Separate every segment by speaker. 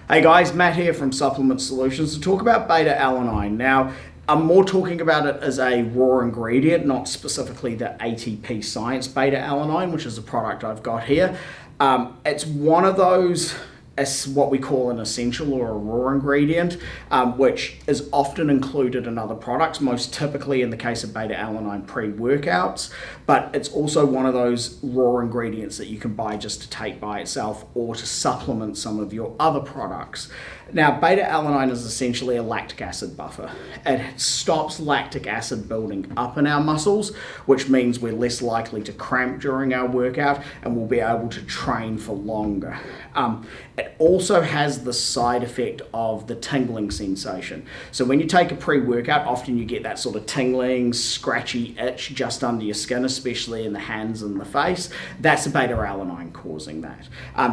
Speaker 1: Hey guys, Matt here from Supplement Solutions to talk about beta alanine. Now, I'm more talking about it as a raw ingredient, not specifically the ATP science beta alanine, which is the product I've got here. It's one of those, as what we call an essential or a raw ingredient, which is often included in other products, most typically in the case of beta alanine pre-workouts, but it's also one of those raw ingredients that you can buy just to take by itself or to supplement some of your other products. Now, beta alanine is essentially a lactic acid buffer. It stops lactic acid building up in our muscles, which means we're less likely to cramp during our workout and we'll be able to train for longer. It also has the side effect of the tingling sensation. So when you take a pre-workout, often you get that sort of tingling, scratchy itch just under your skin, especially in the hands and the face. That's the beta alanine causing that.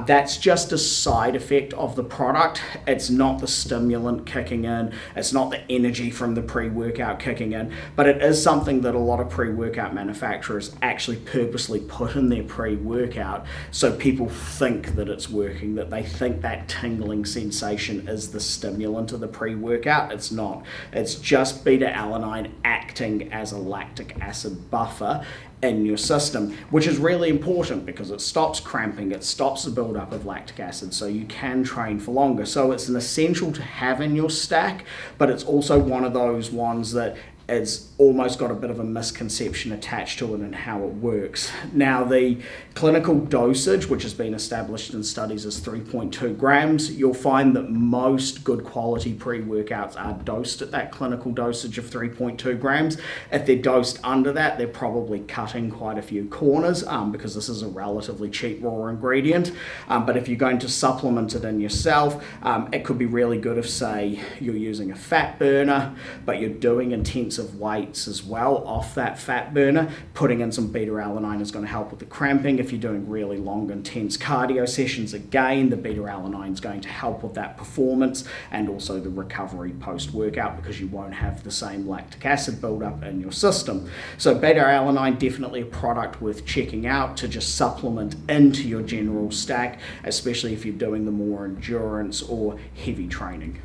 Speaker 1: That's just a side effect of the product. It's not the stimulant kicking in. It's not the energy from the pre-workout kicking in, but it is something that a lot of pre-workout manufacturers actually purposely put in their pre-workout so people think that it's working, that they think that tingling sensation is the stimulant of the pre-workout. It's not. It's just beta alanine acting as a lactic acid buffer in your system, which is really important because it stops cramping, it stops the buildup of lactic acid, so you can train for longer. So it's an essential to have in your stack, but it's also one of those ones that it's almost got a bit of a misconception attached to it and how it works. Now, the clinical dosage, which has been established in studies as 3.2 grams, you'll find that most good quality pre-workouts are dosed at that clinical dosage of 3.2 grams. If they're dosed under that, they're probably cutting quite a few corners because this is a relatively cheap raw ingredient. But if you're going to supplement it in yourself, it could be really good if, say, you're using a fat burner, but you're doing intensive weights as well off that fat burner. Putting in some beta alanine is going to help with the cramping. If you're doing really long, intense cardio sessions, again, the beta alanine is going to help with that performance and also the recovery post-workout because you won't have the same lactic acid buildup in your system. So beta alanine, definitely a product worth checking out to just supplement into your general stack, especially if you're doing the more endurance or heavy training.